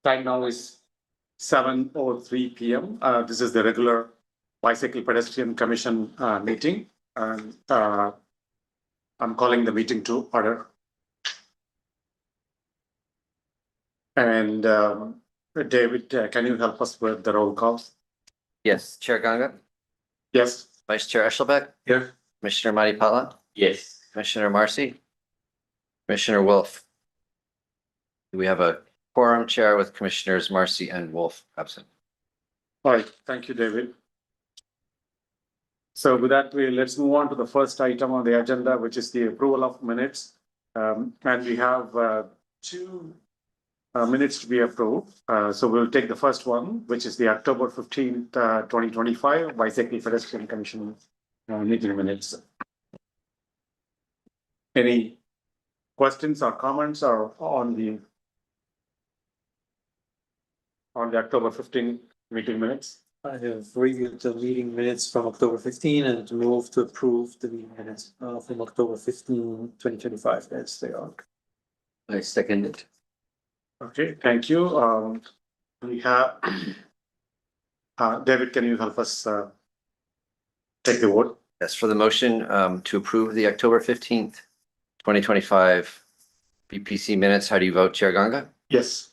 Time now is 7:03 p.m. This is the regular Bicycle Pedestrian Commission meeting, and I'm calling the meeting to order. And David, can you help us with the roll call? Yes, Chair Ganga, Yes. Vice Chair Eshelbeck, Here. Commissioner Matipala, Yes. Commissioner Marcy, Commissioner Wolf. We have a quorum, Chair, with Commissioners Marcy and Wolf absent. All right. Thank you, David. So with that, let's move on to the first item on the agenda, which is the approval of minutes. And we have two minutes to be approved. So we'll take the first one, which is the October 15th, 2025 Bicycle Pedestrian Commission meeting minutes. Any questions or comments or on the October 15th meeting minutes? I have reviewed the meeting minutes from October 15 and move to approve the meeting minutes from October 15, 2025 as they are. I second it. Okay, thank you. We have David, can you help us take the vote? Yes, for the motion to approve the October 15th, 2025 BPC minutes, how do you vote, Chair Ganga? Yes.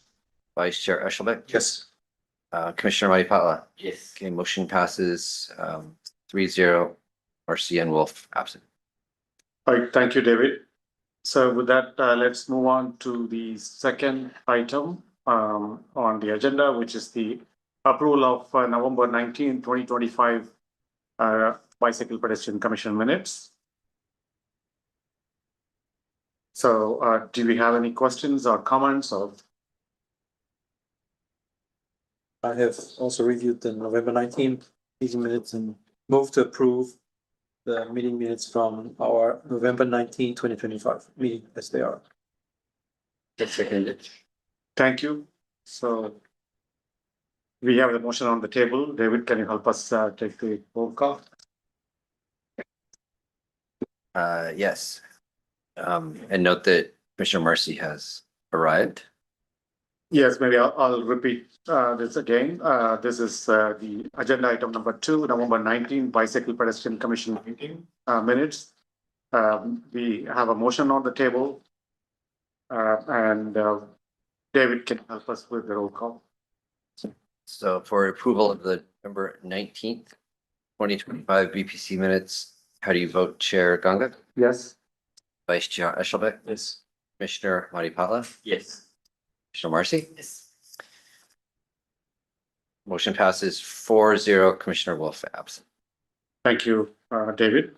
Vice Chair Eshelbeck? Yes. Commissioner Matipala? Yes. Okay, motion passes 3-0. Marcy and Wolf absent. All right, thank you, David. So with that, let's move on to the second item on the agenda, which is the approval of November 19, 2025 Bicycle Pedestrian Commission minutes. So do we have any questions or comments? I have also reviewed the November 19th meeting minutes and move to approve the meeting minutes from our November 19, 2025 meeting as they are. I second it. Thank you. So we have the motion on the table. David, can you help us take the roll call? Yes. And note that Commissioner Marcy has arrived. Yes, maybe I'll repeat this again. This is the agenda item number 2, November 19 Bicycle Pedestrian Commission meeting minutes. We have a motion on the table, and David can help us with the roll call. So for approval of the November 19th, 2025 BPC minutes, how do you vote, Chair Ganga? Yes. Vice Chair Eshelbeck? Yes. Commissioner Matipala? Yes. Commissioner Marcy? Yes. Motion passes 4-0. Commissioner Wolf absent. Thank you, David.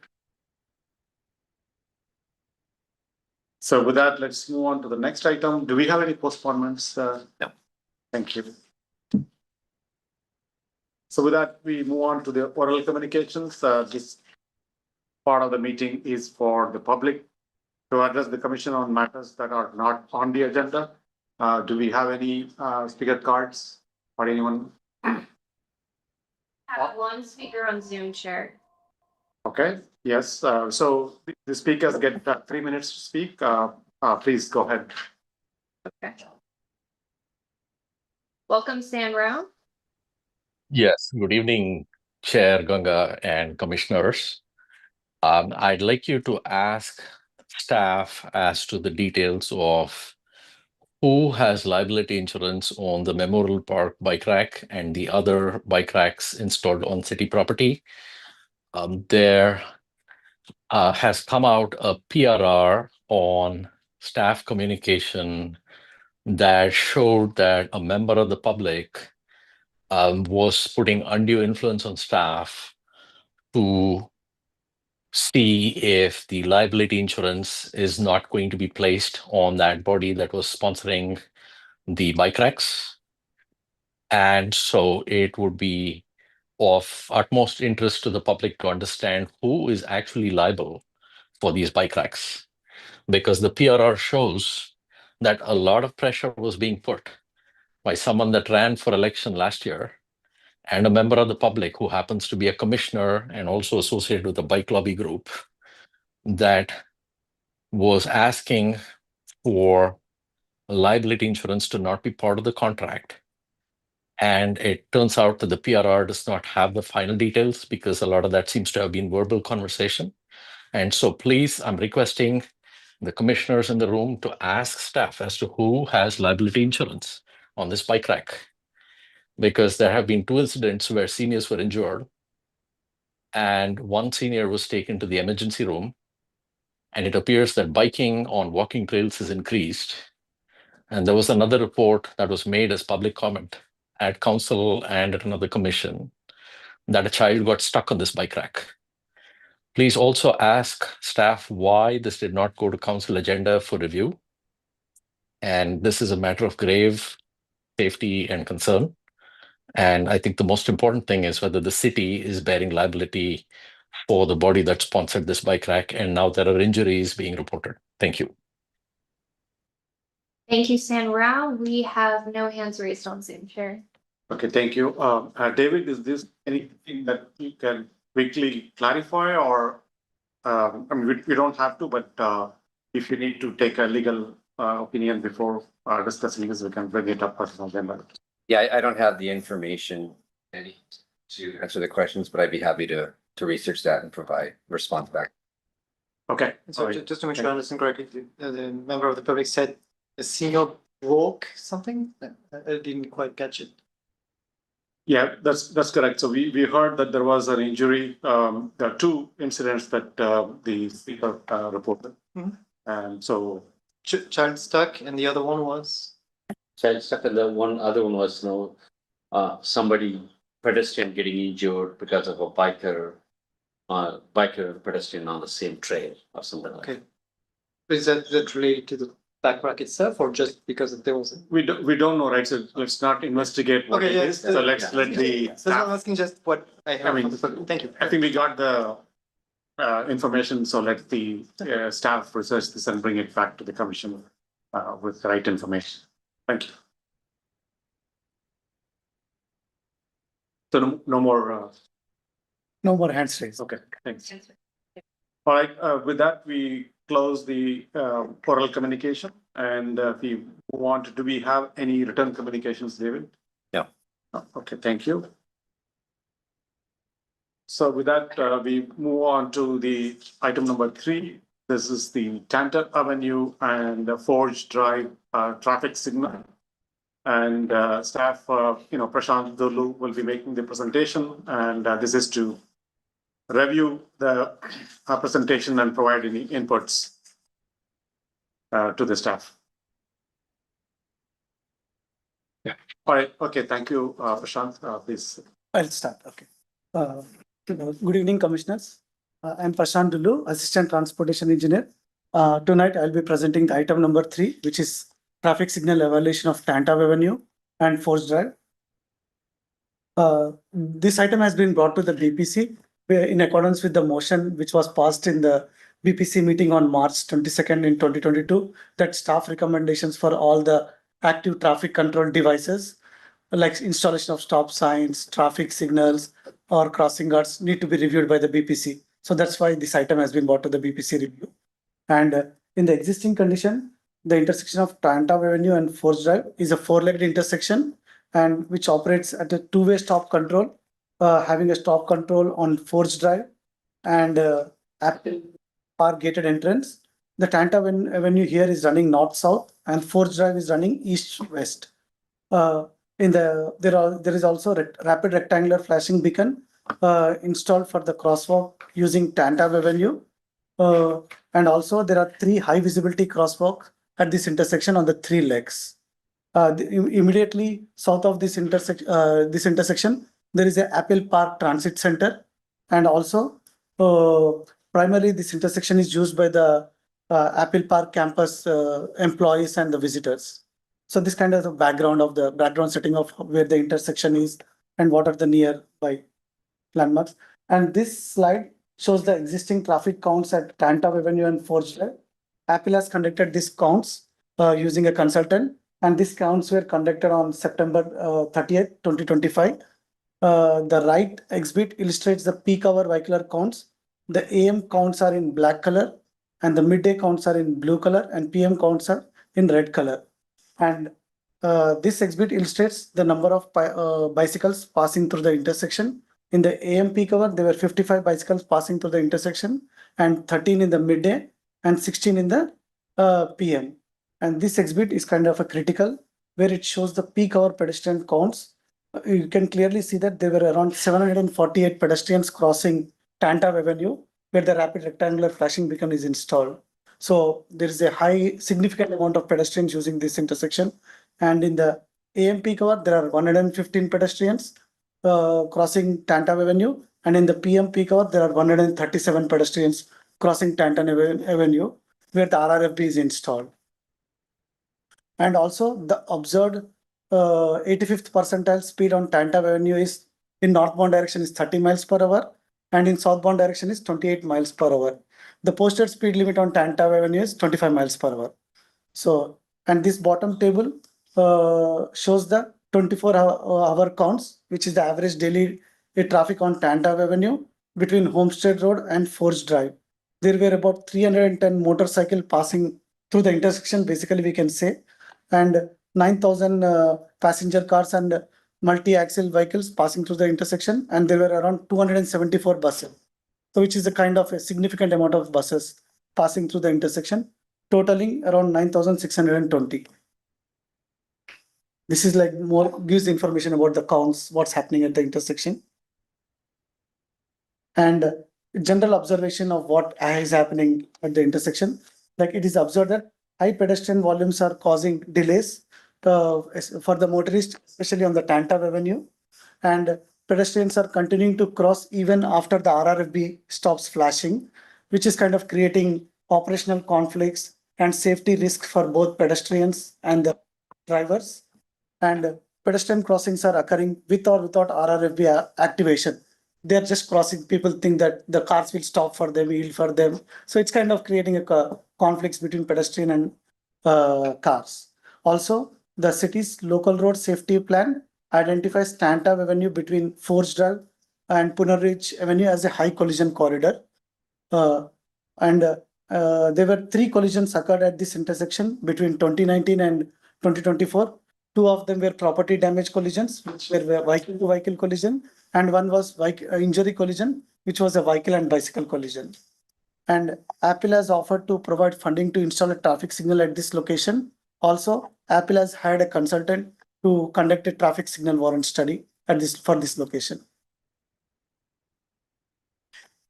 So with that, let's move on to the next item. Do we have any postponements? No. Thank you. So with that, we move on to the oral communications. This part of the meeting is for the public to address the commission on matters that are not on the agenda. Do we have any speaker cards or anyone? Have one speaker on Zoom, Chair. Okay, yes. So the speakers get 3 minutes to speak. Please go ahead. Okay. Welcome, Sandro. Yes, good evening, Chair Ganga and Commissioners. I'd like you to ask staff as to the details of who has liability insurance on the Memorial Park bike rack and the other bike racks installed on city property. There has come out a PRR on staff communication that showed that a member of the public was putting undue influence on staff to see if the liability insurance is not going to be placed on that body that was sponsoring the bike racks. And so it would be of utmost interest to the public to understand who is actually liable for these bike racks, because the PRR shows that a lot of pressure was being put by someone that ran for election last year and a member of the public who happens to be a commissioner and also associated with the bike lobby group that was asking for liability insurance to not be part of the contract. And it turns out that the PRR does not have the final details because a lot of that seems to have been verbal conversation. And so please, I'm requesting the commissioners in the room to ask staff as to who has liability insurance on this bike rack. Because there have been 2 incidents where seniors were injured and one senior was taken to the emergency room. And it appears that biking on walking trails has increased. And there was another report that was made as public comment at council and at another commission that a child got stuck on this bike rack. Please also ask staff why this did not go to council agenda for review. And this is a matter of grave safety and concern. And I think the most important thing is whether the city is bearing liability for the body that sponsored this bike rack. And now there are injuries being reported. Thank you. Thank you, San Rao. We have no hands raised on Zoom, Chair. Okay, thank you. David, is this anything that you can quickly clarify or, I mean, we don't have to, but if you need to take a legal opinion before discussing this, we can bring it up as an agenda. Yeah, I don't have the information Eddie, to answer the questions, but I'd be happy to research that and provide response back. Okay. So all right. just to make sure I understand correctly, the member of the public said a senior broke something? I didn't quite catch it. Yeah, that's correct. So we heard that there was an injury. There are 2 incidents that the speaker reported. Mhm. And so, Child stuck and the other one was? Child stuck and the one other one was somebody pedestrian getting injured because of a biker pedestrian on the same trail or something like that. Okay. Is that related to the back rack itself or just because there was? we don't know, right? So let's not investigate what Okay, it yeah, is. So let's let the So I'm staff. asking just what I I heard mean, from the public. Thank you. I think we got the information, so let the staff research this and bring it back to the commission with the right information. Thank you. So no more, No more hands raised. okay, thanks. All right, with that, we close the oral communication and we want, do we have any written communications, David? No. Oh, okay, thank you. So with that, we move on to the item number 3. This is the Tanter Avenue and Forge Drive traffic signal. And staff, Prashant Dulu will be making the presentation, and this is to review the presentation and provide any inputs to the staff. Yeah. All right. Okay. Thank you, Prashant. Please. I'll start. Okay. Good evening, commissioners. I'm Prashant Dulu, Assistant Transportation Engineer. Tonight, I'll be presenting the item number 3, which is traffic signal evaluation of Tanta Avenue and Force Drive. This item has been brought to the BPC in accordance with the motion which was passed in the BPC meeting on March 22nd in 2022, that staff recommendations for all the active traffic control devices like installation of stop signs, traffic signals, or crossing guards need to be reviewed by the BPC. So that's why this item has been brought to the BPC review. And in the existing condition, the intersection of Tanta Avenue and Force Drive is a 4-legged intersection and which operates at a 2-way stop control, having a stop control on Force Drive and Apple Park gated entrance. The Tanta Avenue here is running north-south and Force Drive is running east-west. There is also rapid rectangular flashing beacon installed for the crosswalk using Tanta Avenue. And also there are 3 high visibility crosswalks at this intersection on the 3 legs. Immediately south of this intersection, there is a Apple Park Transit Center, and also primarily this intersection is used by the Apple Park campus employees and the visitors. So this kind of the background setting of where the intersection is and what are the nearby landmarks. And this slide shows the existing traffic counts at Tanta Avenue and Forge Drive. Apple has conducted these counts using a consultant, and these counts were conducted on September 30th, 2025. The right exhibit illustrates the peak hour vehicular counts. The AM counts are in black color, and the midday counts are in blue color, and PM counts are in red color. And this exhibit illustrates the number of bicycles passing through the intersection. In the AM peak hour, there were 55 bicycles passing through the intersection and 13 in the midday and 16 in the PM. And this exhibit is kind of a critical where it shows the peak hour pedestrian counts. You can clearly see that there were around 748 pedestrians crossing Tanta Avenue where the rapid rectangular flashing beacon is installed. So there is a high significant amount of pedestrians using this intersection. And in the AM peak hour, there are 115 pedestrians crossing Tanta Avenue. And in the PM peak hour, there are 137 pedestrians crossing Tantan Avenue where the RRFB is installed. And also the observed 85th percentile speed on Tanta Avenue is in northbound direction is 30 miles per hour and in southbound direction is 28 miles per hour. The posted speed limit on Tanta Avenue is 25 miles per hour. So, and this bottom table shows the 24-hour counts, which is the average daily traffic on Tanta Avenue between Homestead Road and Forge Drive. There were about 310 motorcycle passing through the intersection, basically we can say, and 9,000 passenger cars and multi-axle vehicles passing through the intersection, and there were around 274 buses. So which is a kind of a significant amount of buses passing through the intersection, totaling around 9,620. This is like more gives information about the counts, what's happening at the intersection. And general observation of what is happening at the intersection. Like it is observed that high pedestrian volumes are causing delays for the motorists, especially on the Tanta Avenue. And pedestrians are continuing to cross even after the RRFB stops flashing, which is kind of creating operational conflicts and safety risk for both pedestrians and the drivers. And pedestrian crossings are occurring with or without RRFB activation. They're just crossing. People think that the cars will stop for them, yield for them. So it's kind of creating a conflicts between pedestrian and cars. Also, the city's local road safety plan identifies Tanta Avenue between Forge Drive and Punarich Avenue as a high collision corridor. There were 3 collisions occurred at this intersection between 2019 and 2024. 2 of them were property damage collisions, which were vehicle to vehicle collision, and one was injury collision, which was a vehicle and bicycle collision. And Apple has offered to provide funding to install a traffic signal at this location. Also, Apple has hired a consultant to conduct a traffic signal warrant study at for this location.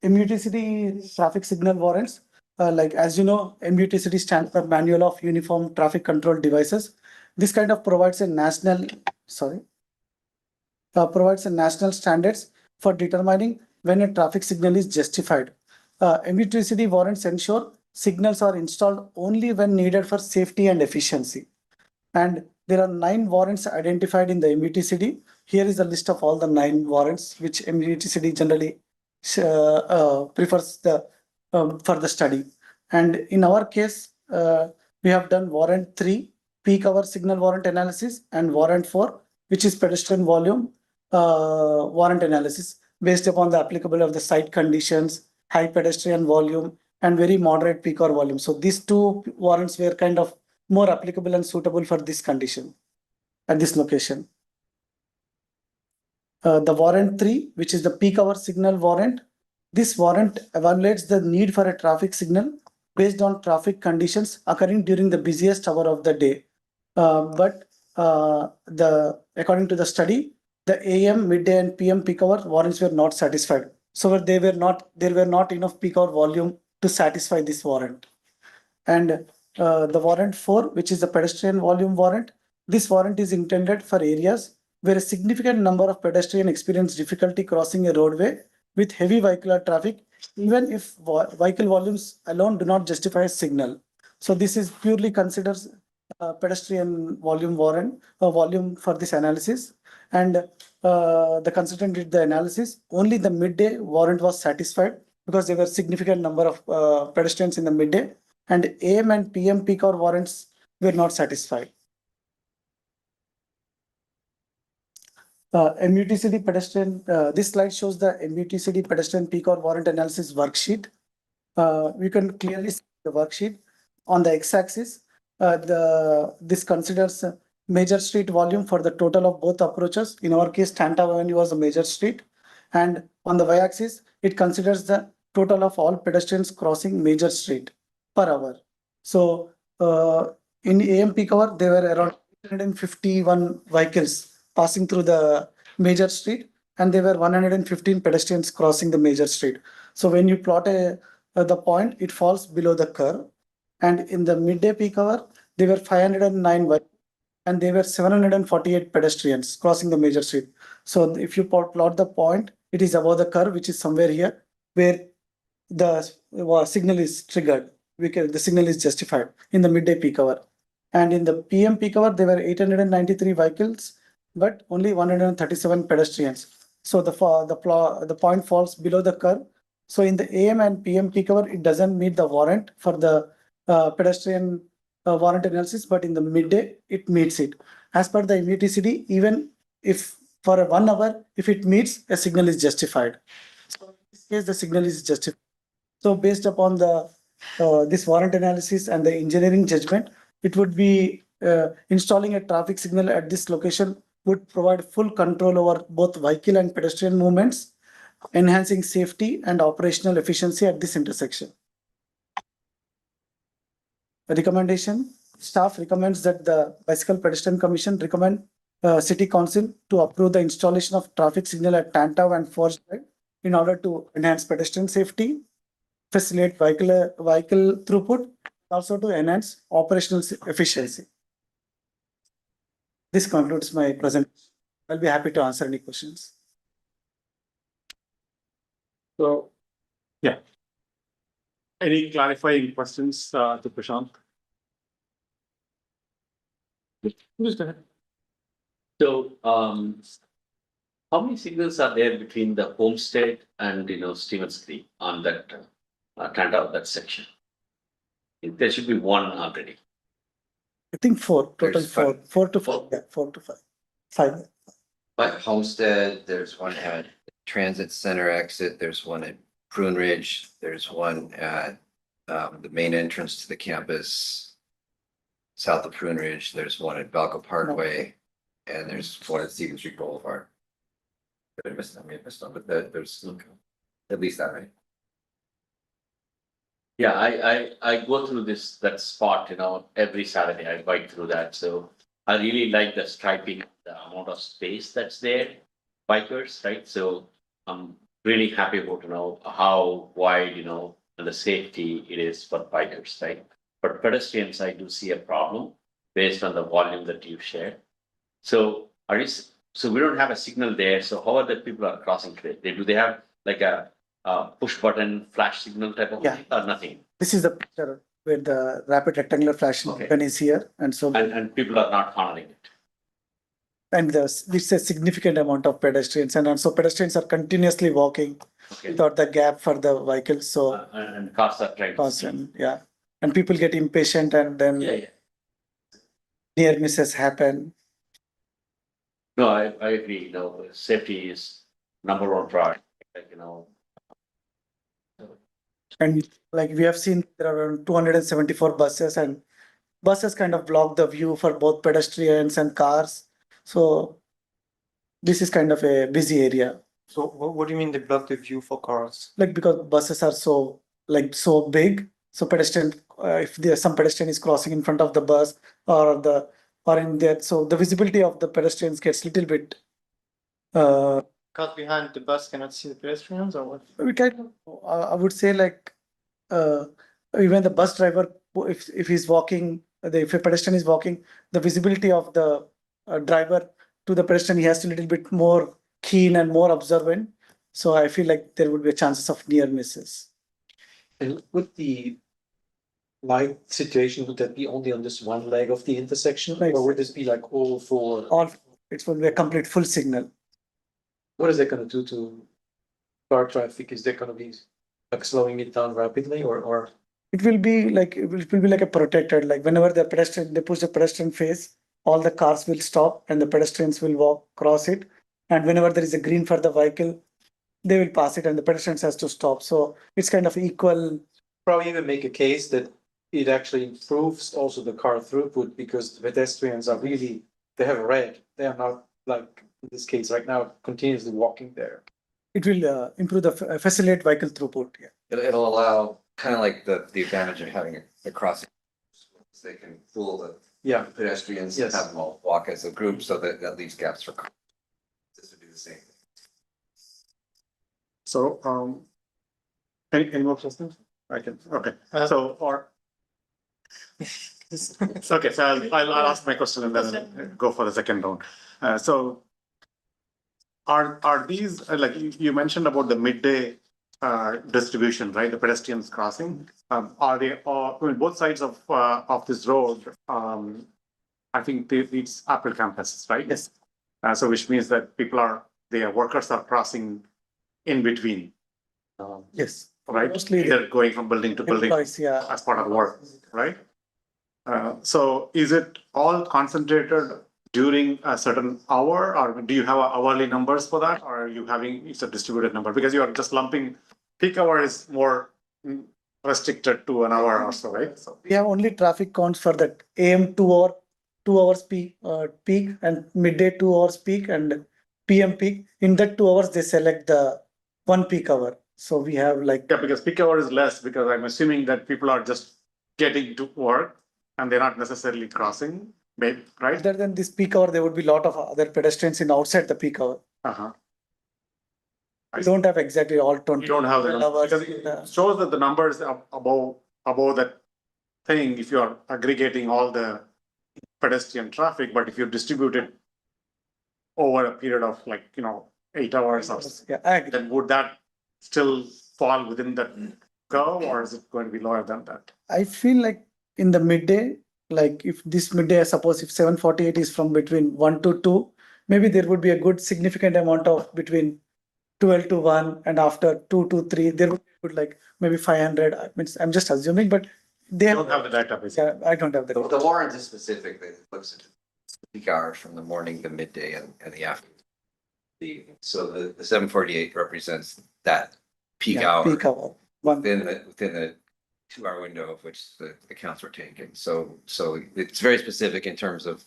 MUTCD traffic signal warrants, like as you know, MUTCD stands for Manual of Uniform Traffic Control Devices. This kind of provides a national, standards for determining when a traffic signal is justified. MUTCD warrants ensure signals are installed only when needed for safety and efficiency. And there are 9 warrants identified in the MUTCD. Here is a list of all the 9 warrants which MUTCD generally prefers for the study. And in our case, we have done warrant 3, peak hour signal warrant analysis, and warrant 4, which is pedestrian volume warrant analysis based upon the applicable of the site conditions, high pedestrian volume, and very moderate peak hour volume. So these 2 warrants were kind of more applicable and suitable for this condition at this location. The warrant 3, which is the peak hour signal warrant. This warrant evaluates the need for a traffic signal based on traffic conditions occurring during the busiest hour of the day. According to the study, the AM, midday, and PM peak hour warrants were not satisfied. So there were not enough peak hour volume to satisfy this warrant. And the warrant 4, which is the pedestrian volume warrant. This warrant is intended for areas where a significant number of pedestrians experience difficulty crossing a roadway with heavy vehicular traffic, even if vehicle volumes alone do not justify a signal. So this is purely considers pedestrian volume warrant volume for this analysis. And the consultant did the analysis. Only the midday warrant was satisfied because there were significant number of pedestrians in the midday, and AM and PM peak hour warrants were not satisfied. MUTCD pedestrian, this slide shows the MUTCD pedestrian peak hour warrant analysis worksheet. We can clearly see the worksheet. On the x-axis, this considers major street volume for the total of both approaches. In our case, Tanta Avenue was a major street. And on the y-axis, it considers the total of all pedestrians crossing major street per hour. So in AM peak hour, there were around 151 vehicles passing through the major street, and there were 115 pedestrians crossing the major street. So when you plot the point, it falls below the curve. And in the midday peak hour, there were 509 vehicles, and there were 748 pedestrians crossing the major street. So if you plot the point, it is above the curve, which is somewhere here, where the signal is triggered. The signal is justified in the midday peak hour. And in the PM peak hour, there were 893 vehicles, but only 137 pedestrians. So the point falls below the curve. So in the AM and PM peak hour, it doesn't meet the warrant for the pedestrian warrant analysis, but in the midday, it meets it. As per the MUTCD, even if for 1 hour, if it meets, a signal is justified. So in this case, the signal is justified. So based upon the this warrant analysis and the engineering judgment, it would be installing a traffic signal at this location would provide full control over both vehicle and pedestrian movements, enhancing safety and operational efficiency at this intersection. The recommendation, staff recommends that the Bicycle Pedestrian Commission recommend City Council to approve the installation of traffic signal at Tantav and Forge Drive in order to enhance pedestrian safety, facilitate vehicle throughput, also to enhance operational efficiency. This concludes my presentation. I'll be happy to answer any questions. So, yeah. Any clarifying questions to Prashant? Please go ahead. So, how many signals are there between the Homestead and, Stevens Creek on that, that section? There should be one already. I think 4, total There's 4, five. 4 to 5, yeah, 4 to 5. 5. By Homestead, there's one at Transit Center exit, there's one at Prune Ridge, there's one at the main entrance to the campus. South of Prune Ridge, there's one at Valco Parkway, and there's one at Stevens Street Boulevard. Did I miss them, but there's at least that, right? Yeah, I go through that spot, every Saturday I bike through that, so I really like the striping, the amount of space that's there, bikers, right? So I'm really happy about, how wide, and the safety it is for bikers, right? For pedestrians, I do see a problem based on the volume that you shared. So so we don't have a signal there, so how are the people are crossing today? Do they have like a push button flash signal type of thing or nothing? This is the picture where the rapid rectangular flashing Okay. button is here, and so And people are not honoring it. and this is a significant amount of pedestrians, and also pedestrians are continuously walking Okay. without the gap for the vehicles. So And cars are trying to. constant, yeah, and people get impatient, and then Yeah. near misses happen. No, I agree, safety is number one priority, like, And like we have seen, there are around 274 buses, and buses kind of block the view for both pedestrians and cars. So this is kind of a busy area, So what do you mean they block the view for cars? like because buses are so big. So pedestrian, if there's some pedestrian is crossing in front of the bus or in there, so the visibility of the pedestrians gets little bit. Cars behind the bus cannot see the pedestrians or what? We can, I would say even the bus driver, if he's walking, if a pedestrian is walking, the visibility of the driver to the pedestrian, he has to little bit more keen and more observant. So I feel like there would be chances of near misses. And would the light situation, would that be only on this one leg of the intersection, Right. or would this be like all four? All, it will be a complete full signal. What is that gonna do to car traffic? Is that gonna be like slowing it down rapidly or? It will be like a protected, like whenever they push the pedestrian phase, all the cars will stop and the pedestrians will walk across it. And whenever there is a green for the vehicle, they will pass it and the pedestrians has to stop. So it's kind of equal. Probably even make a case that it actually improves also the car throughput because the pedestrians are really, they have a red. They are not like in this case right now continuously walking there. It will improve the facilitate vehicle throughput. Yeah. It'll allow kind of like the advantage of having a crossing. They can pool the Yeah. pedestrians, Yes. have them all walk as a group, so that leaves gaps for cars. This would do the same. So, any more questions? I can, okay, so, or. Okay, so I'll ask my question and then go for the second round. So. Are these, like you mentioned about the midday distribution, right? The pedestrians crossing. Are they all, I mean, both sides of this road? I think these Apple campuses, right? Yes. So which means that their workers are crossing in between. Yes. Right? Mostly They're going from building to building employees, yeah. as part of work, right? So is it all concentrated during a certain hour, or do you have hourly numbers for that, or are you having, it's a distributed number? Because you are just lumping, peak hour is more restricted to an hour or so, right? So, We have only traffic counts for that AM 2 hours peak and midday 2 hours peak and PM peak. In that 2 hours, they select the one peak hour. So we have like, yeah, because peak hour is less, because I'm assuming that people are just getting to work and they're not necessarily crossing, maybe, right? other than this peak hour, there would be a lot of other pedestrians in outside the peak hour. Uh-huh. We don't have exactly all 20 You don't have the hours. because it shows that the numbers are above that thing if you're aggregating all the pedestrian traffic, but if you distribute it over a period of 8 hours or so, Yeah, I agree. then would that still fall within that curve, or is it going to be lower than that? I feel like in the midday, like if this midday, suppose if 7:48 is from between 1 to 2, maybe there would be a good significant amount of between 12 to 1 and after 2 to 3, there would be like maybe 500. I mean, I'm just assuming, but they I don't have the data, basically. Yeah, I don't have the. The warrant is specific, that it looks at peak hours from the morning to midday and the afternoon. So the 7:48 represents that peak Yeah, hour Peak hour. One. within the 2 hour window of which the accounts were taken. So it's very specific in terms of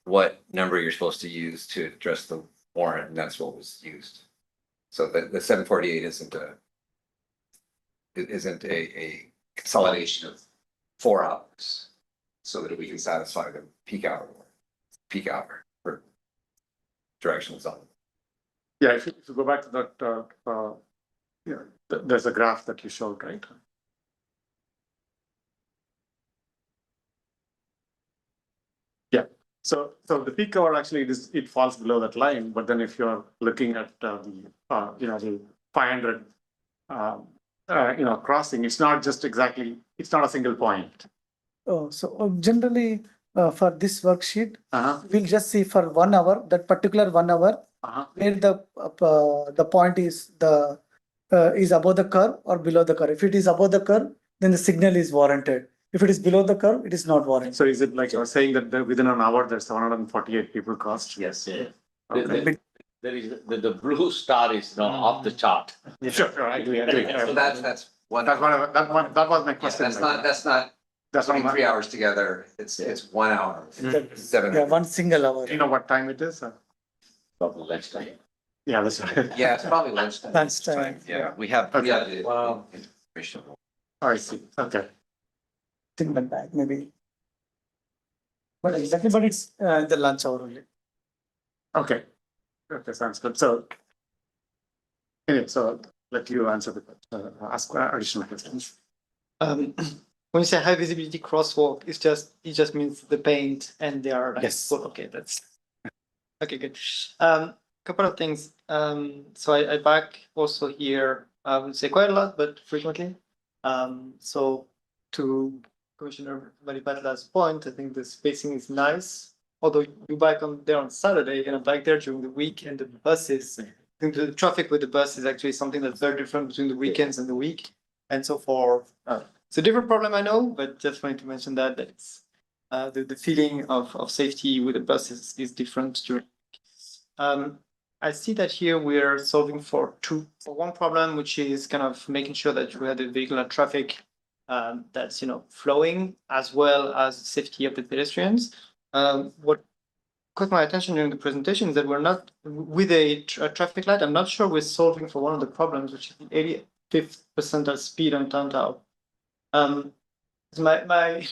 what number you're supposed to use to address the warrant, and that's what was used. So the 7:48 isn't a consolidation of 4 hours, so that we can satisfy the peak hour for directional zone. Yeah, if you go back to that, there's a graph that you showed, right? Yeah, so the peak hour actually it falls below that line, but then if you're looking at the 500 crossing, it's not a single point. Oh, so generally for this worksheet, Uh-huh. we'll just see for 1 hour, that particular 1 hour, Uh-huh. where the point is above the curve or below the curve. If it is above the curve, then the signal is warranted. If it is below the curve, it is not warranted. So is it like you're saying that within an hour, there's 748 people crossed? Yes, yeah. Okay. There is, the blue star is now off the chart. Sure, I agree. So that's one. That was my Yeah, question. that's not That's putting not 3 hours together. It's 1 hour. 7. Yeah, one single hour. You know what time it is? Probably lunchtime. Yeah, that's right. Yeah, it's probably lunchtime. Lunchtime. Yeah, we have Okay. the Wow. information. I see. Okay. Single back, maybe. But exactly, but it's the lunch hour only. Okay. Okay, sounds good. So anyway, so let you answer the question, ask additional questions. When you say high visibility crosswalk, it just means the paint and they are like, Yes. okay, that's okay, good. Couple of things. So I back also here, I would say quite a lot, but frequently. So to Commissioner Maripatla's point, I think the spacing is nice. Although you bike there on Saturday and I bike there during the week, and the buses, I think the traffic with the bus is actually something that's very different between the weekends and the week. And so it's a different problem, I know, but just wanted to mention that it's the feeling of safety with the bus is different during. I see that here we're solving for one problem, which is kind of making sure that we have the vehicular traffic that's, flowing as well as safety of the pedestrians. What caught my attention during the presentation is that we're not with a traffic light. I'm not sure we're solving for one of the problems, which is the 85th percentile speed on downtown. My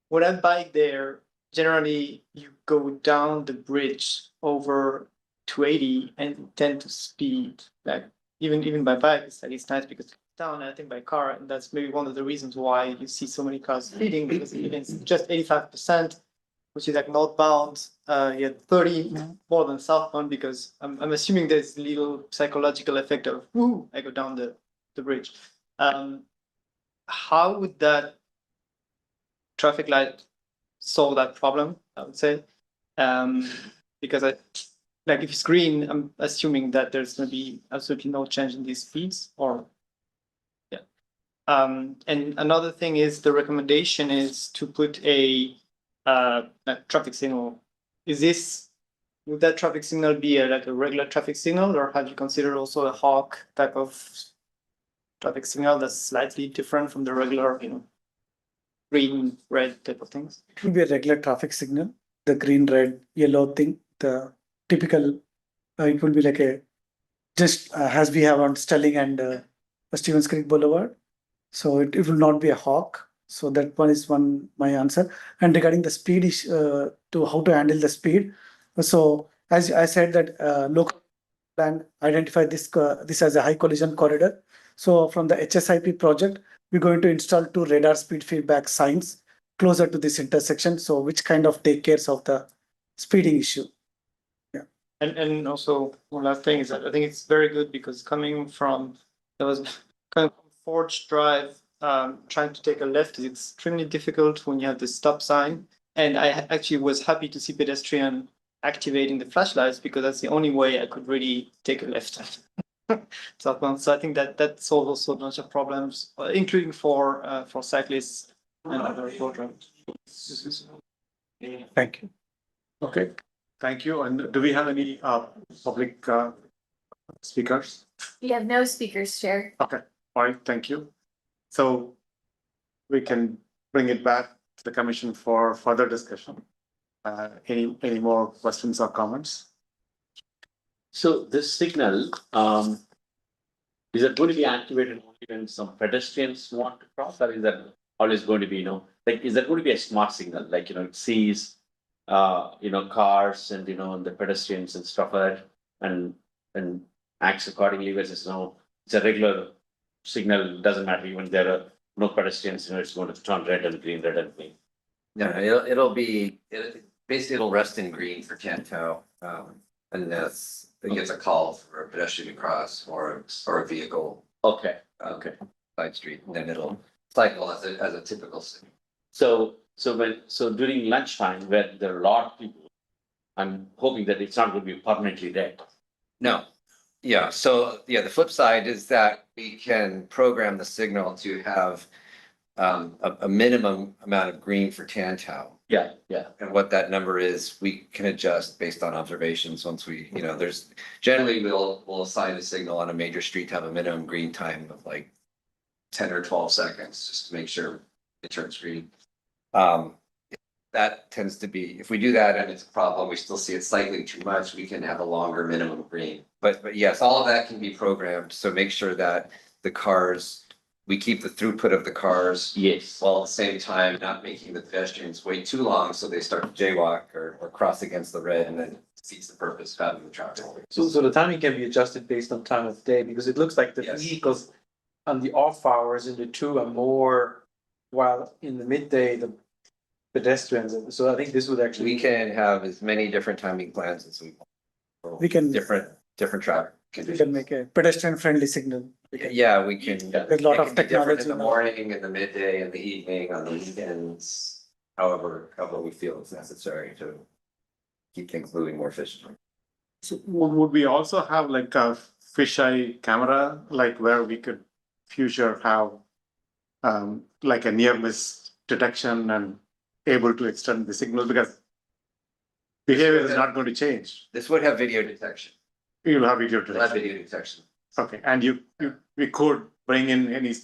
when I bike there, generally you go down the bridge over 280 and tend to speed. Like even by bike, it's nice because it's down. And I think by car, and that's maybe one of the reasons why you see so many cars speeding, because it's just 85%, which is like northbound. You had 30 more than southbound, because I'm assuming there's little psychological effect of whoo, I go down the bridge. How would that traffic light solve that problem? I would say, because if it's green, I'm assuming that there's going to be absolutely no change in these speeds, or yeah. And another thing is the recommendation is to put a traffic signal. Would that traffic signal be like a regular traffic signal, or have you considered also a hawk type of traffic signal that's slightly different from the regular, green, red type of things? It will be a regular traffic signal, the green, red, yellow thing, the typical, it will be like just as we have on Sterling and Stevens Creek Boulevard. So it will not be a hawk. So that one is my answer. And regarding the speed, to how to handle the speed. So as I said that local plan identify this as a high collision corridor. So from the HSIP project, we're going to install 2 radar speed feedback signs closer to this intersection. So which kind of take care of the speeding issue. Yeah. And also one last thing is that I think it's very good because coming from Forge Drive, trying to take a left is extremely difficult when you have the stop sign. And I actually was happy to see pedestrian activating the flashlights, because that's the only way I could really take a left. Southbound. So I think that solves also a bunch of problems, including for cyclists and other road drivers. Thank you. Okay, thank you. And do we have any public speakers? We have no speakers, Chair. Okay, all right, thank you. So we can bring it back to the commission for further discussion. Any more questions or comments? So this signal, is it going to be activated only when some pedestrians want to cross, or is that always going to be, is that going to be a smart signal? Like, it sees, cars and, the pedestrians and stuff like that, and acts accordingly versus, it's a regular signal, doesn't matter, even there are no pedestrians, it's going to turn red and green, red and green. No, basically it'll rest in green for Tanto, unless it gets a call for a pedestrian to cross or a vehicle Okay, side street, and then it'll cycle as a typical signal. So during lunchtime, where there are a lot of people, I'm hoping that it's not going to be permanently red. No. Yeah, so the flip side is that we can program the signal to have a minimum amount of green for Tanto. Yeah. And what that number is, we can adjust based on observations once we, there's generally we'll assign a signal on a major street to have a minimum green time of like 10 or 12 seconds, just to make sure it turns green. That tends to be, if we do that and it's a problem, we still see it cycling too much, we can have a longer minimum green. But yes, all of that can be programmed, so make sure that the cars, we keep the throughput of the cars. Yes. While at the same time not making the pedestrians wait too long, so they start to jaywalk or cross against the red, and then defeats the purpose of having the traffic. So the timing can be adjusted based on time of day, because it looks like the Yes. vehicles on the off hours in the 2 are more, while in the midday, the pedestrians. So I think this would actually. We can have as many different timing plans as we want. We can- Different traffic We can conditions. make a pedestrian friendly signal. Yeah, we can. There's a lot It of can be different technology in the now. morning, in the midday, in the evening, on the weekends, however we feel it's necessary to keep things moving more efficiently. So would we also have like a fisheye camera, like where we could future have like a near miss detection and able to extend the signal, because behavior is not going to change. This would have video detection. You'll have video It'll have detection. video detection. Okay, and we could bring in any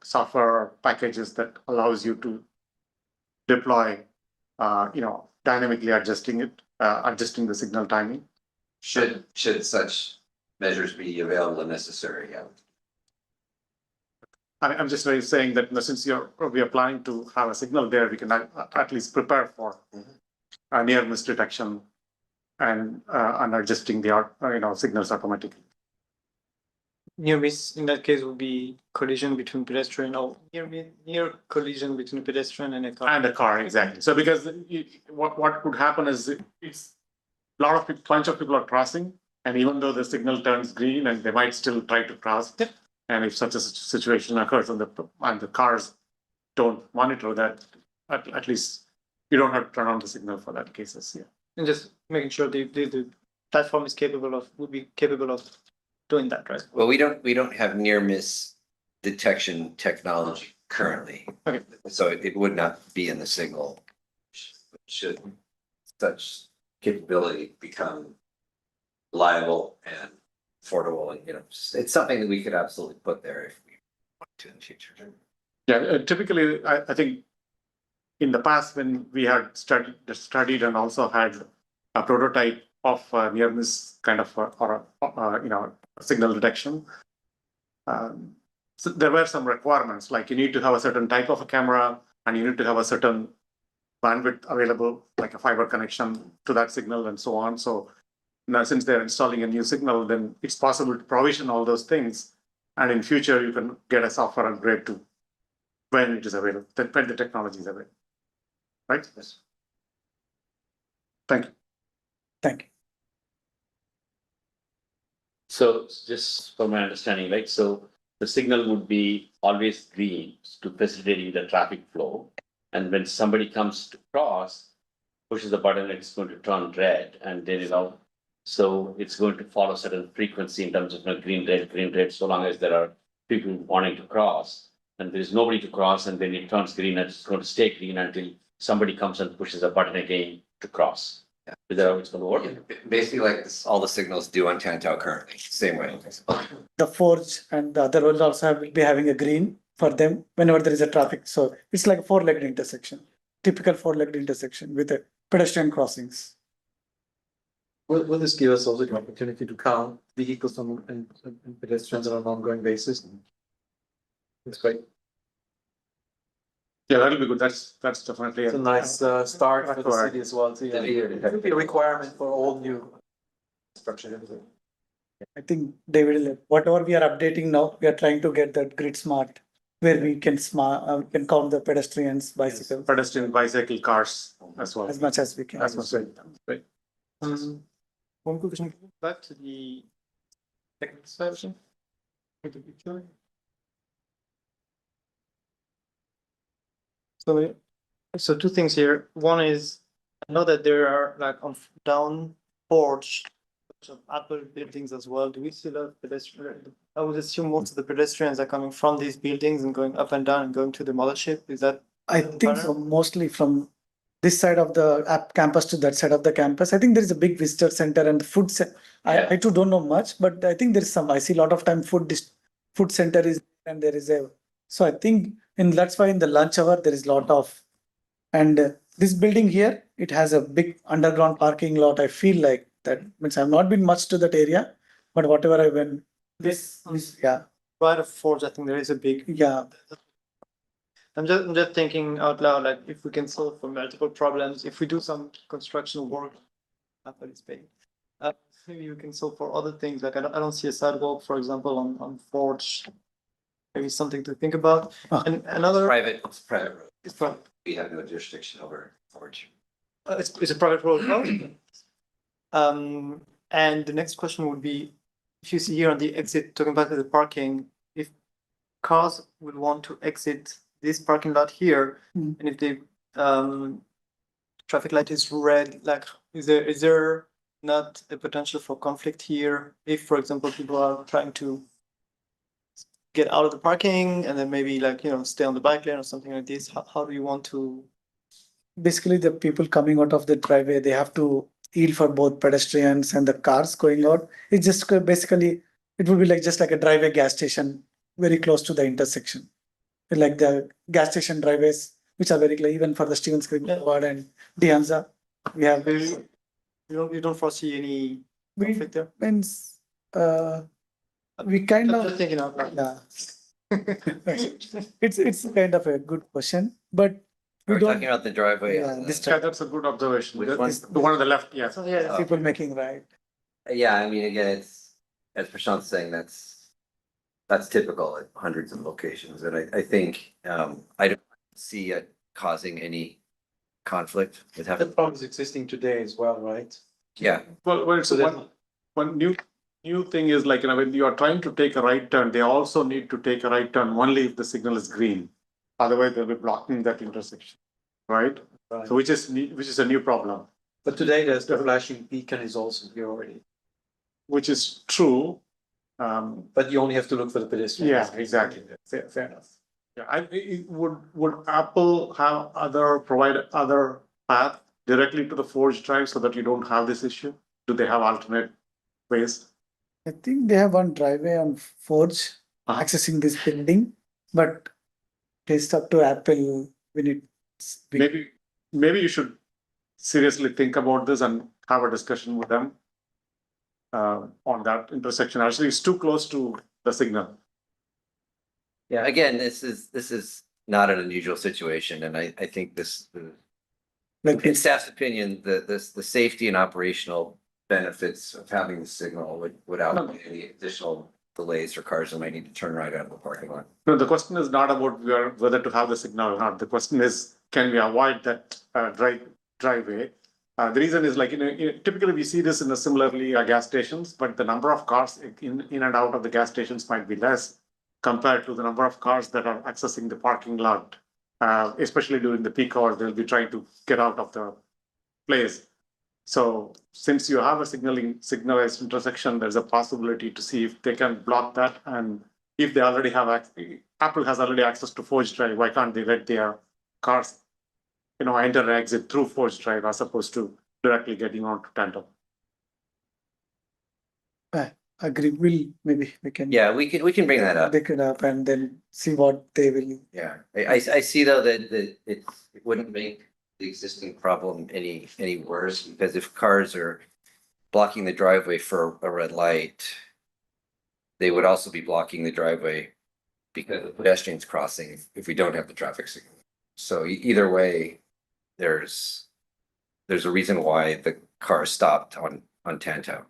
software packages that allows you to deploy, dynamically adjusting the signal timing. Should such measures be available and necessary, yeah. I'm just really saying that since we are planning to have a signal there, we can at least prepare for a near miss detection and adjusting the signals automatically. Near miss in that case would be collision between pedestrian or near collision between a pedestrian and a car. And a car, exactly. So because what could happen is it's bunch of people are crossing, and even though the signal turns green, and they might still try to cross. And if such a situation occurs and the cars don't monitor that, at least you don't have to turn on the signal for that cases. Yeah. And just making sure the platform is would be capable of doing that, right? Well, we don't have near miss detection technology currently. Okay. So it would not be in the signal. Should such capability become reliable and affordable, and it's something that we could absolutely put there if we want to in the future. Yeah, typically, I think in the past when we had studied and also had a prototype of near miss kind of signal detection. So there were some requirements, like you need to have a certain type of a camera, and you need to have a certain bandwidth available, like a fiber connection to that signal and so on. So now, since they're installing a new signal, then it's possible to provision all those things. And in future, you can get a software upgrade to when it is available, when the technology is available. Right? Yes. Thank you. Thank you. So just for my understanding, right, so the signal would be always green to facilitating the traffic flow. And when somebody comes to cross, pushes the button, it's going to turn red, and then, so it's going to follow certain frequency in terms of green, red, so long as there are people wanting to cross, and there is nobody to cross, and then it turns green, and it's going to stay green until somebody comes and pushes a button again to cross. Yeah. Is that how it's going to work? Basically, like all the signals do on Tantau currently, same way. The Forge and the other will also will be having a green for them whenever there is a traffic. So it's like a four-legged intersection, typical four-legged intersection with a pedestrian crossings. Will this give us also the opportunity to count vehicles and pedestrians on an ongoing basis? It's great. Yeah, that'll be good. That's definitely It's a nice start for the city as well. The video It will be a requirement for all new structure. I think David, whatever we are updating now, we are trying to get that grid smart, where we can count the pedestrians, bicycles, pedestrian, bicycle, cars as well. as much as we can. As much as right. One quick question back to the technical solution. So two things here. One is, I know that there are like on down Forge, of Apple buildings as well. Do we still have pedestrian? I would assume most of the pedestrians are coming from these buildings and going up and down and going to the mothership. Is that? I think so, mostly from this side of the app campus to that side of the campus. I think there is a big visitor center and food. I too don't know much, but I think there is some. I see a lot of time food center is, and there is a. So I think, and that's why in the lunch hour there is a lot of, and this building here, it has a big underground parking lot. I feel like that means I've not been much to that area, but whatever I went, this yeah. Right of Forge, I think there is a big. Yeah. I'm just thinking out loud, like if we can solve for multiple problems, if we do some construction work, Apple is paying. Maybe you can solve for other things. Like I don't see a sidewalk, for example, on Forge. Maybe something to think about. And another It's private road. it's private. We have no jurisdiction over Forge. It's a private road. And the next question would be, if you see here on the exit, talking back to the parking, if cars would want to exit this parking lot here, and if the traffic light is red, like is there not a potential for conflict here? If, for example, people are trying to get out of the parking and then maybe like, stay on the bike lane or something like this, how do you want to? Basically, the people coming out of the driveway, they have to yield for both pedestrians and the cars going out. It's just basically, it would be like just like a driveway gas station. very close to the intersection. Like the gas station driveways, which are very clear, even for the Stevens Creek Boulevard and Dianza. We have, You don't foresee any we, conflict there? means, we kind Just of, thinking out loud. yeah. It's kind of a good question, but we We're don't, talking about the driveway. yeah, on this Yeah, that's a good observation. Which The one? the one on the left, yes. So, yeah, people making right. Yeah, I mean, again, it's, as Prashant's saying, that's typical at hundreds of locations, and I think, I don't see it causing any conflict with That having, problem is existing today as well, right? yeah, Well, it's So that- one new thing is like, when you are trying to take a right turn, they also need to take a right turn only if the signal is green. Otherwise, they'll be blocking that intersection, right? Right. So which is a new problem, But today there's the flashing beacon is also here already, which is true. but you only have to look for the pedestrian. Yeah, exactly. Fair enough. Yeah, would Apple provide other path directly to the Forge Drive so that you don't have this issue? Do they have alternate ways? I think they have one driveway on Forge Uh-huh. accessing this building, but it's up to Apple when it's. Maybe you should seriously think about this and have a discussion with them on that intersection. Actually, it's too close to the signal. yeah, again, this is not an unusual situation, and I think Like in it's, staff's opinion, the safety and operational benefits of having the signal would outweigh any additional delays for cars that might need to turn right out of the parking lot. No, the question is not about whether to have the signal or not. The question is, can we avoid that driveway? The reason is like, typically we see this in similarly gas stations, but the number of cars in and out of the gas stations might be less compared to the number of cars that are accessing the parking lot. Especially during the peak hours, they'll be trying to get out of the place. So since you have a signalized intersection, there's a possibility to see if they can block that. And if they already have, Apple has already access to Forge Drive, why can't they let their cars, enter and exit through Forge Drive as opposed to directly getting onto Tanto? agree, maybe we can. Yeah, we can bring that up. Pick it up and then see what they will. Yeah, I see though that it wouldn't make the existing problem any worse, because if cars are blocking the driveway for a red light, they would also be blocking the driveway because the pedestrians crossing if we don't have the traffic signal. So either way, there's a reason why the car stopped on Tanto.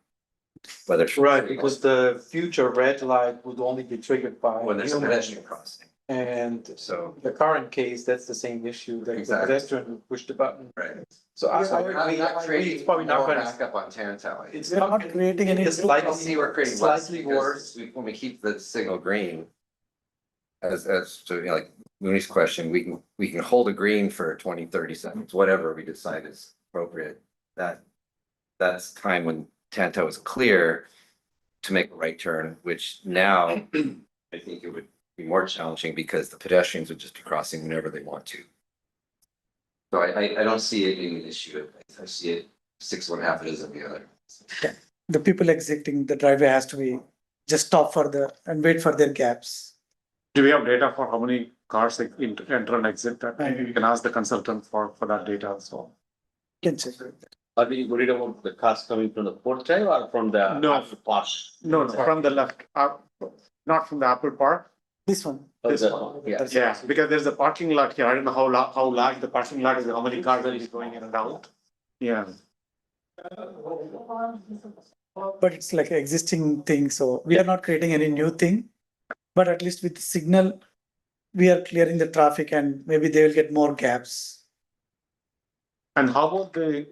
Whether it's Right, because the future red light would only be triggered by. when there's a human. pedestrian crossing. And So, the current case, that's the same issue, that the Exactly. pedestrian would push the button. right. So I So we're agree, it's probably not gonna. Backup on Tanto. It's We're not creating any. It's I slightly, see we're creating less slightly because worse. when we keep the signal green. As to, like Mooney's question, we can hold a green for 20, 30 seconds, whatever we decide is appropriate. That's time when Tanto is clear to make a right turn, which now I think it would be more challenging because the pedestrians would just be crossing whenever they want to. So I don't see it being an issue. I see it 6.5 it is on the other. The people exiting the driveway has to be just stop and wait for their gaps. Do we have data for how many cars enter and exit? That maybe we can ask the consultant for that data as well. Can check. Are we worried about the cars coming from the Port Drive or from the No. Apple Park? No, from the left, not from the Apple Park. This one. This that one. one, yeah. Yeah, because there's a parking lot here. I don't know how large the parking lot is, how many cars are going in and out. Yeah. But it's like an existing thing, so we are not creating any new thing. But at least with the signal, we are clearing the traffic and maybe they will get more gaps. And how about the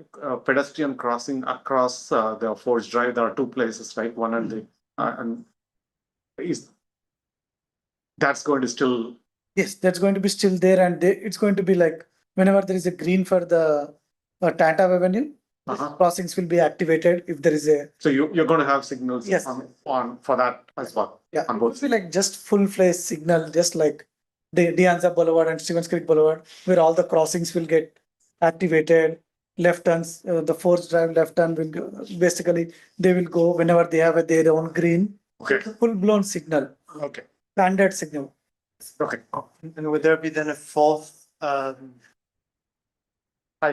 pedestrian crossing across the Forge Drive? There are two places, right? One at the, and that's going to still, Yes, that's going to be still there and it's going to be like whenever there is a green for the Tata Avenue, uh-huh. crossings will be activated if there is a. So you're going to have signals Yes. on for that as well. Yeah, On it both. will be like just full-fledged signal, just like the Dianza Boulevard and Stevens Creek Boulevard, where all the crossings will get activated. Left turns, the Forge Drive left turn will go, basically they will go whenever they have their own green. Okay. Full-blown signal. Okay. Standard signal. Okay. And would there be then a fourth, high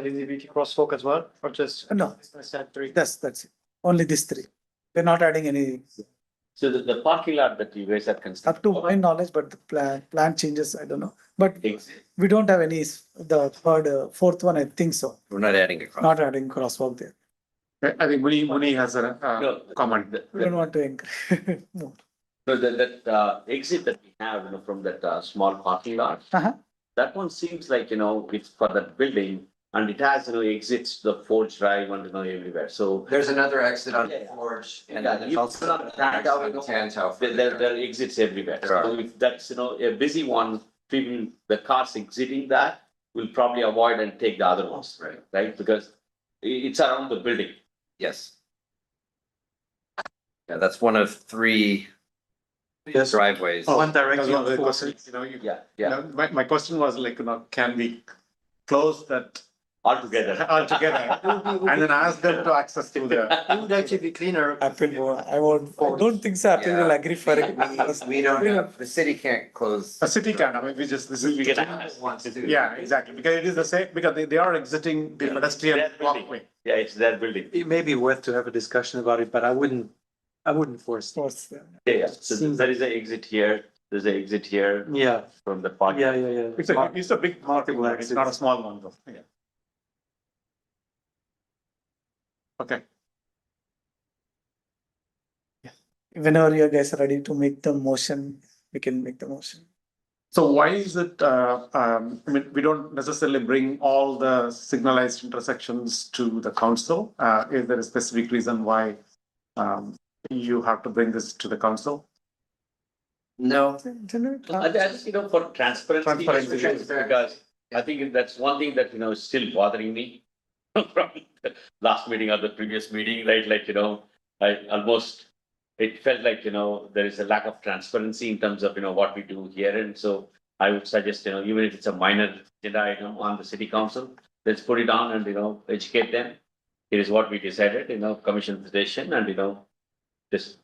visibility crosswalk as well, or just? No. Set three. That's it. Only these three. We're not adding any, So the parking lot that you guys are up constructing. to my knowledge, but the plan changes, I don't know. But Exit. we don't have any, the third, fourth one, I think so. We're not adding a cross. Not adding crosswalk there. I think Muni has a No, comment. We don't want to encourage. No. So that exit that we have, from that small parking lot, Uh-huh. that one seems like, it's for that building and it has, exits the Forge Drive and, everywhere. So There's another exit on Yeah. Forge and Yeah, then there's you also put on another exit on Tantow. there are exits everywhere. There are. So if that's, a busy one, people, the cars exiting that will probably avoid and take the other ones, Right. right? Because it's around the building. Yes. Yeah, that's one of three Yes, driveways. Oh, one direction that's one of the on Forge. questions, Yeah, you know, my question was like, can we close that altogether. altogether and then ask them to access through the. It would actually be cleaner. Apple, I don't think so. Apple will Yeah. agree for it. We don't have, the city can't close. A city can, I mean, this is. We can ask. Yeah, exactly, because it is the same, because they are exiting the pedestrian Their building. walkway. Yeah, it's their building. It may be worth to have a discussion about it, but I wouldn't force it. Force, Yeah. So Seems- there is an exit here, there's an exit here Yeah, from the parking. yeah. It's a big market, Multiple it's not a exits. small one though, yeah. Okay, Whenever you guys are ready to make the motion, we can make the motion. so why is it, I mean, we don't necessarily bring all the signalized intersections to the council? Is there a specific reason why you have to bring this to the council? No, I think, for transparency, Transparency. because I think that's one thing that, is still bothering me from the last meeting or the previous meeting, right? Like, I almost, it felt like, there is a lack of transparency in terms of, what we do here. And so I would suggest, even if it's a minor agenda item on the city council, let's put it on and, educate them. It is what we decided, commission petition and, just.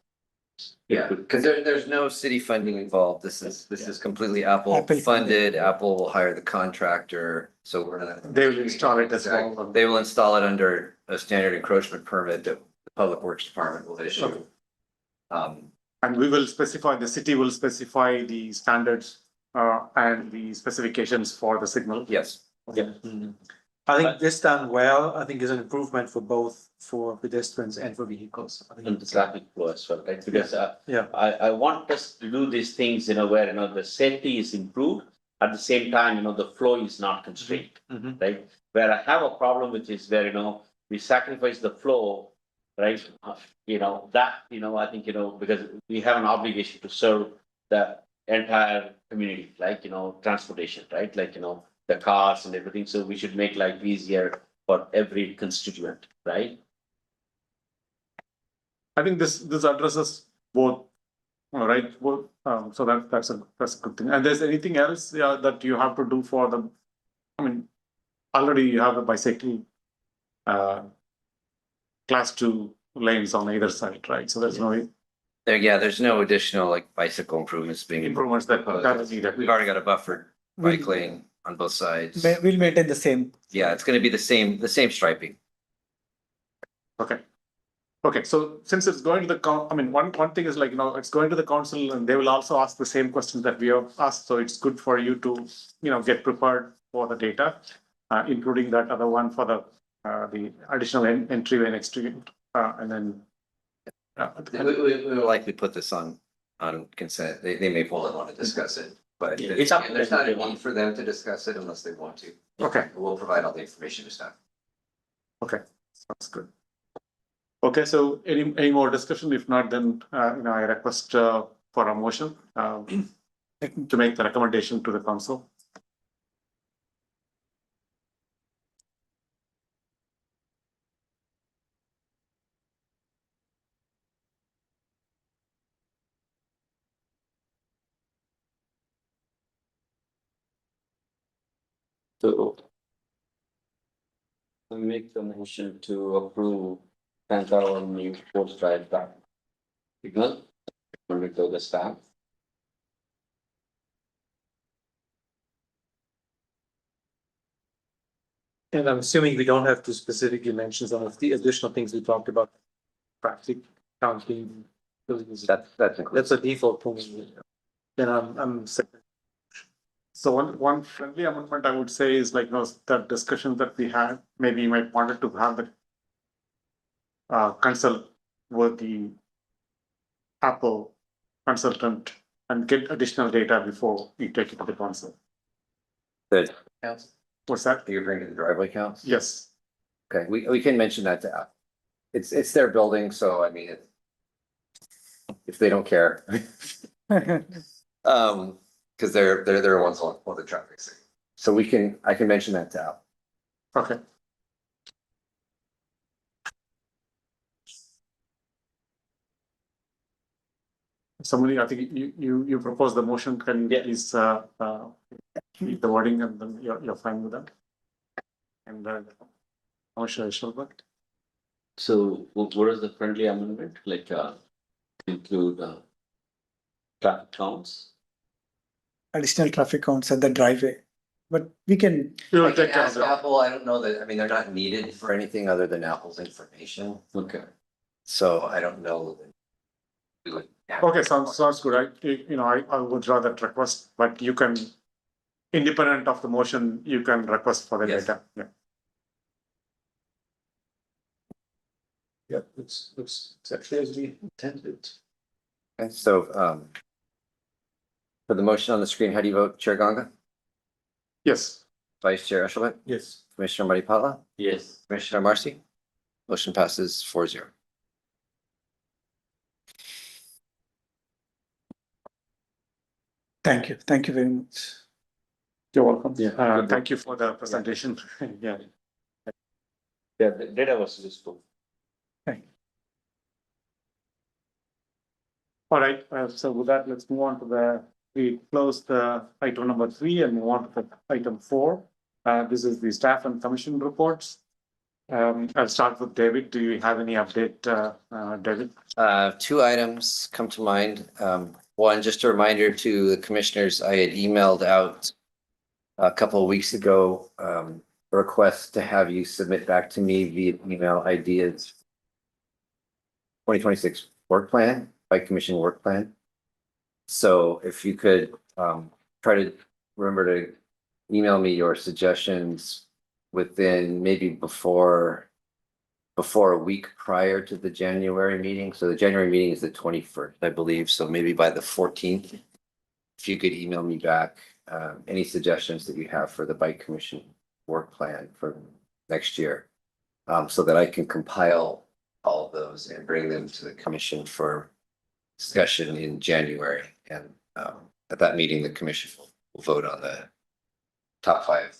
yeah, because there's no city funding involved. This is completely Apple Apple funded. Apple will hire the contractor, so we're not. They will install it as well. They will install it under a standard encroachment permit that the Public Works Department will issue. And we will specify, the city will specify the standards and the specifications for the signal. Yes, I think this done well, I think is an improvement for both, for pedestrians and for vehicles. I think And the traffic flow as well, right? Because Yeah. I want us to do these things, where, the safety is improved. At the same time, the flow is not constrained, Mhm. right? Where I have a problem with is where, we sacrifice the flow, right? That, I think, because we have an obligation to serve the entire community, like, transportation, right? Like, the cars and everything. So we should make life easier for every constituent, right? I think this addresses both, all right, both, so that's a good thing. And there's anything else that you have to do for the, I mean, already you have a bicycle class 2 lanes on either side, right? So there's no there's no additional like bicycle improvements being improvements that are proposed. needed. We've already got a buffered bike We'll- lane on both sides. We'll maintain the same. Yeah, it's gonna be the same striping. Okay. Okay, so since it's going to the I mean, one thing is like, it's going to the council and they will also ask the same questions that we have asked. So it's good for you to, get prepared for the data, including that other one for the additional entryway and extreme, and then. We will likely put this on consent. They may pull it, want to discuss it, but Yeah, it's up to there's them not if a they need for them to discuss it unless they want to. Okay, We'll provide all the information to staff. okay, sounds good. Okay, so any more discussion? If not, then, I request for a motion to make the recommendation to the council. So I make the motion to approve Panther new sports drive back. Signal, to the staff. And I'm assuming we don't have to specifically mention some of the additional things we talked about. Traffic counting. That's included. That's a default for me. Then I'm. So one friendly amendment I would say is like, that discussion that we had, maybe you might wanted to have the consult with the Apple consultant and get additional data before you take it to the council. The counts, What's that? you're bringing the driveway counts? Yes. Okay, we can mention that to Apple. It's their building, so I mean, if they don't care. Because they're the ones on the traffic signal. So I can mention that to Apple. Okay. Somebody, I think you proposed the motion, can you please read the wording and then you're fine with that? And motion is Shilbert. So what is the friendly amendment, like, include, traffic counts? Additional traffic counts at the driveway, but we can, You I will can take care of ask that. Apple, I don't know that, I mean, they're not needed for anything other than Apple's information, Okay. so I don't know. that we would have- Okay, sounds good. I would draw that request, but you can, independent of the motion, you can request for the Yes. data. Yeah. Yeah, it's exactly as we intended. Okay, so, for the motion on the screen, how do you vote, Chair Ganga? Yes. Vice Chair Eshelman? Yes. Commissioner Maripala? Yes. Commissioner Marcy? Motion passes 4-0. thank you very much. You're welcome. Yeah. Thank you for the presentation. Yeah. Yeah, the data was useful. All right, so with that, let's move on to we close the item number 3 and move on to item 4. This is the staff and commission reports. I'll start with David. Do you have any update, David? 2 items come to mind. One, just a reminder to the commissioners, I had emailed out a couple of weeks ago, a request to have you submit back to me via email ideas. 2026 work plan, by commission work plan. So if you could, try to remember to email me your suggestions within maybe before a week prior to the January meeting. So the January meeting is the 21st, I believe. So maybe by the 14th, if you could email me back any suggestions that you have for the bike commission work plan for next year, so that I can compile all of those and bring them to the commission for discussion in January. And at that meeting, the commission will vote on the top 5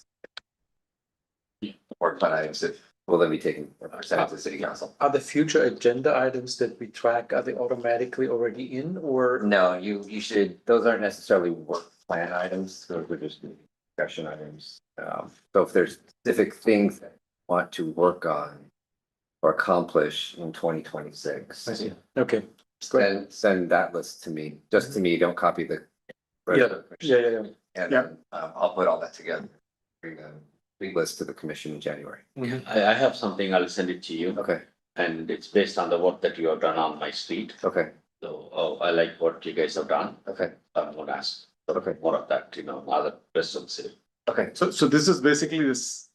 work plan items that will then be taken presented to the city council. Are the future agenda items that we track, are they automatically already in or? No, you should, those aren't necessarily work plan items, those are just discussion items. So if there's specific things that you want to work on or accomplish in 2026. I see. Okay. Send that list to me, just to me, don't copy the. Yeah. And then I'll put all that together, bring a big list to the commission in January. I have something, I'll send it to you. Okay, And it's based on the work that you have done on my street. okay, So, I like what you guys have done. okay, I'm gonna ask okay, more of that, other rest of the city. okay. So this is basically this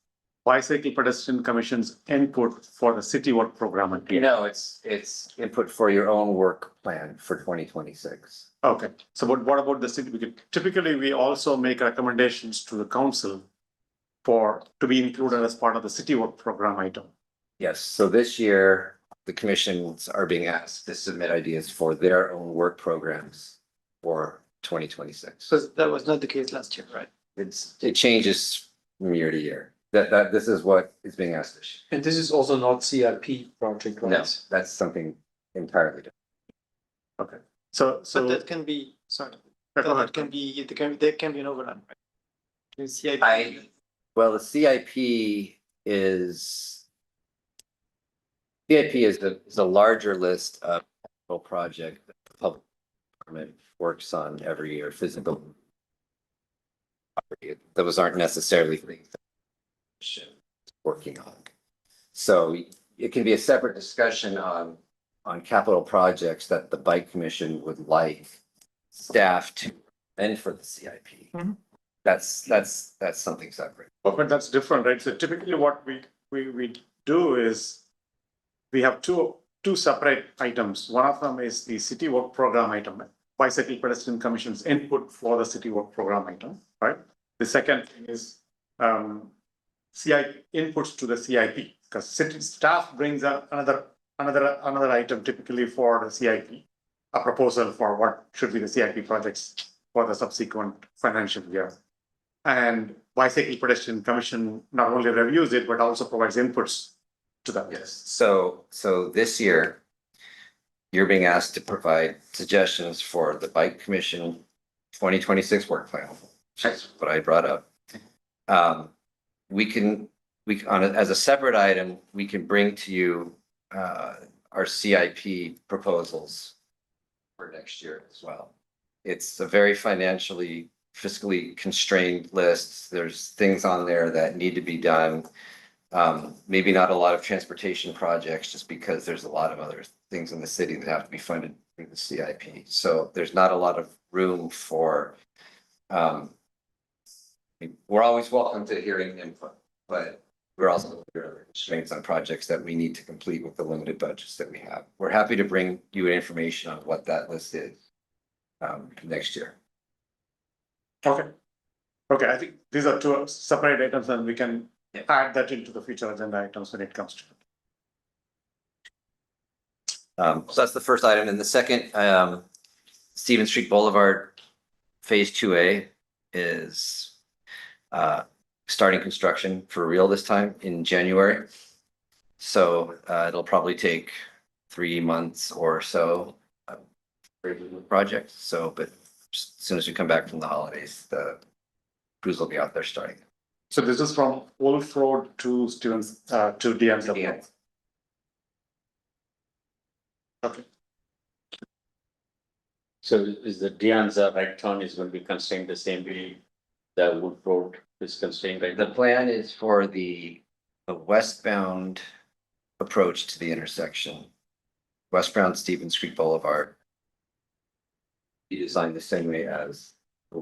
Bicycle Pedestrian Commission's input for the city work program. No, it's input for your own work plan for 2026. Okay, so what about the city? Because typically, we also make recommendations to the council to be included as part of the city work program item. Yes, so this year, the commissions are being asked to submit ideas for their own work programs for 2026. So that was not the case last year, right? It changes from year to year. That this is what is being asked this year. And this is also not CIP project, right? No, that's something entirely different. Okay, so But that can be, sorry, go ahead. that can be, there can be an overlap, right? In CIP. Well, the CIP is a larger list of capital project that the public government works on every year, physical. Those aren't necessarily things that working on. So it can be a separate discussion on capital projects that the bike commission would like staff to amend for the CIP. Mhm. That's something separate. But that's different, right? So typically what we do is we have two separate items. One of them is the city work program item, Bicycle Pedestrian Commission's input for the city work program item, right? The second thing is CIP inputs to the CIP, because city staff brings up another item typically for the CIP, a proposal for what should be the CIP projects for the subsequent financial year. And Bicycle Pedestrian Commission not only reviews it, but also provides inputs to that. Yes. So this year, you're being asked to provide suggestions for the bike commission 2026 work plan, which is what I brought up. As a separate item, we can bring to you our CIP proposals for next year as well. It's a very fiscally constrained list. There's things on there that need to be done. Maybe not a lot of transportation projects, just because there's a lot of other things in the city that have to be funded through the CIP. So there's not a lot of room for, we're always welcome to hearing input, but we're also constraints on projects that we need to complete with the limited budgets that we have. We're happy to bring you information on what that list is next year. Okay. Okay, I think these are two separate items and we can add that into the future agenda items when it comes to it. So that's the first item. And the second, Stevens Street Boulevard, Phase 2A is starting construction for real this time in January. So it'll probably take 3 months or so for the project. So, but as soon as we come back from the holidays, the crews will be out there starting. So this is from Wolf Road to Stevens, to DMW. Okay. So is the Dianza right turn is going to be constrained the same way the Wood Road is constrained right The now? plan is for the westbound approach to the intersection, westbound Stevens Street Boulevard, be designed the same way as the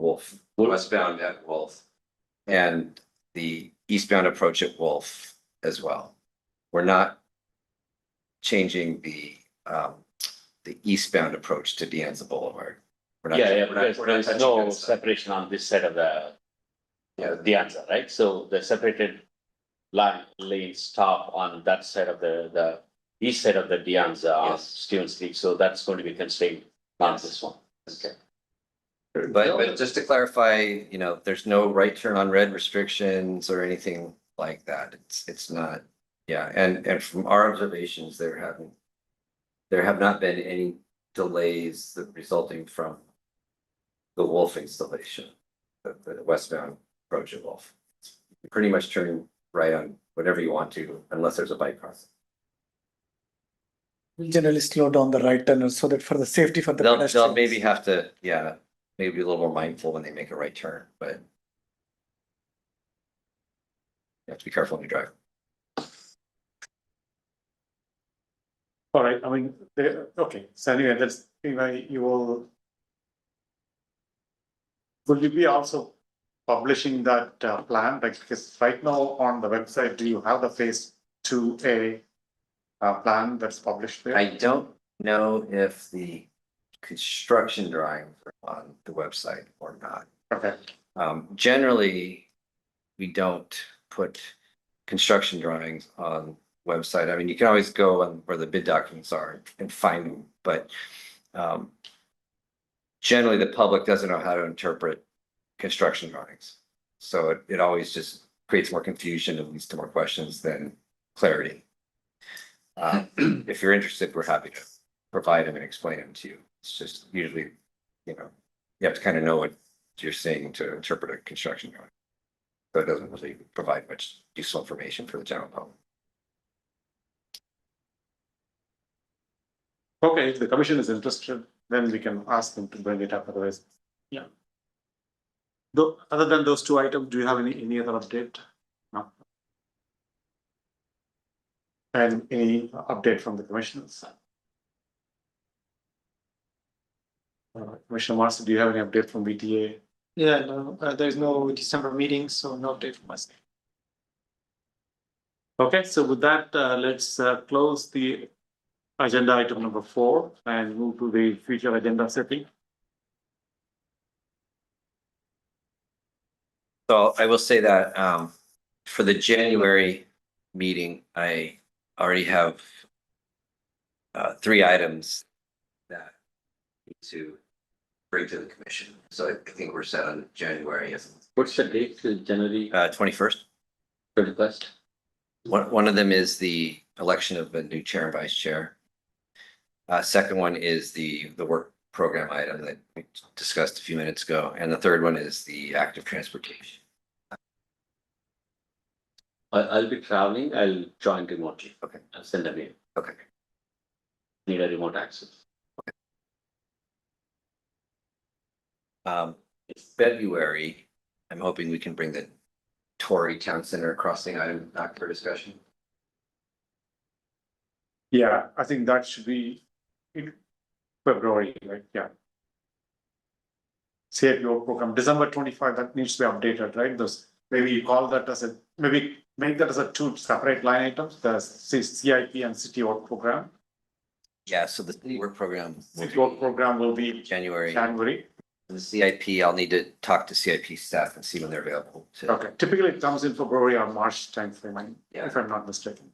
westbound at Wolf, and the eastbound approach at Wolf as well. We're not changing the eastbound approach to De Anza Boulevard. We're not- Yeah, we're not- because we're not there's touching no that side. separation on this side of the Yeah. Dianza, right? So the separated lanes stop on that side of the east side of the Dianza on Yes. Stevens Street. So that's going to be constrained on this one. Okay. But just to clarify, there's no right turn on red restrictions or anything like that. It's not, yeah, and from our observations, there have not been any delays resulting from the Wolf installation, the westbound approach of Wolf. You pretty much turn right on whatever you want to, unless there's a bike crossing. We generally slow down the right turners so that for the safety for the They'll pedestrians. maybe have to, maybe be a little more mindful when they make a right turn, but you have to be careful when you drive. All right, I mean, okay, so anyway, that's, anyway, will you be also publishing that plan? Like, because right now on the website, do you have the phase 2A plan that's published there? I don't know if the construction drawings are on the website or not. Okay, Generally, we don't put construction drawings on website. I mean, you can always go on where the bid documents are and find them, but generally the public doesn't know how to interpret construction drawings. So it always just creates more confusion and leads to more questions than clarity. If you're interested, we're happy to provide them and explain them to you. It's just usually, you have to kind of know what you're saying to interpret a construction drawing. So it doesn't really provide much useful information for the general public. okay, if the commission is interested, then we can ask them to bring it up, otherwise, yeah. Though, other than those two items, do you have any other update? No. And any update from the commissioners? Commissioner Master, do you have any update from BTA? Yeah, no, there's no December meeting, so no update from us. Okay, so with that, let's close the agenda item number 4 and move to the future agenda setting. So I will say that for the January meeting, I already have 3 items that I need to bring to the commission. So I think we're set on January What's the date till January 21st. 21st? One of them is the election of a new chair and vice chair. Second one is the work program item that we discussed a few minutes ago. And the third one is the active transportation. I'll be traveling, I'll join remotely. Okay. I'll send a mail. Okay. Need a remote access. February, I'm hoping we can bring the Torrey Town Center crossing item back for discussion. Yeah, I think that should be in February, right? Yeah. CIPO program, December 25, that needs to be updated, right? Those, maybe you call that as a, maybe make that as a 2 separate line items, the CIP and city work program. Yeah, so the work program. City work program will be January. January. The CIP, I'll need to talk to CIP staff and see when they're available. Okay, typically it comes in February or March timeframe, Yeah. if I'm not mistaken.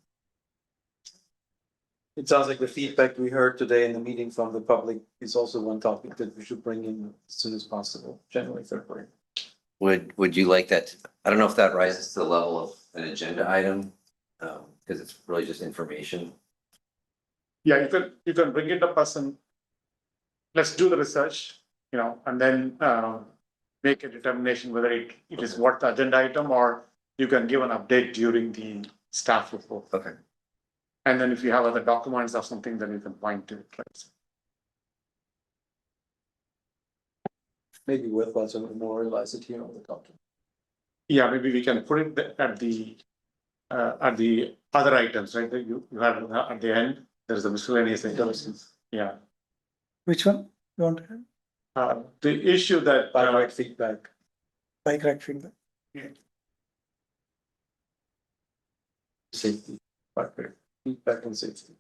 It sounds like the feedback we heard today in the meeting from the public is also one topic that we should bring in as soon as possible, January, February. Would you like that? I don't know if that rises to the level of an agenda item, because it's really just information. Yeah, you can bring it up as an, let's do the research, and then make a determination whether it is worth the agenda item or you can give an update during the staff report. Okay. And then if you have other documents or something, then you can point to it, right? Maybe worthwhile to memorialize it here on the document. Yeah, maybe we can put it at the other items, right? That you have at the end, there's the miscellaneous items. Yeah. Which one you want to have? The issue that. By right feedback. Bike rack feedback? Safety, bike rack, feedback and safety.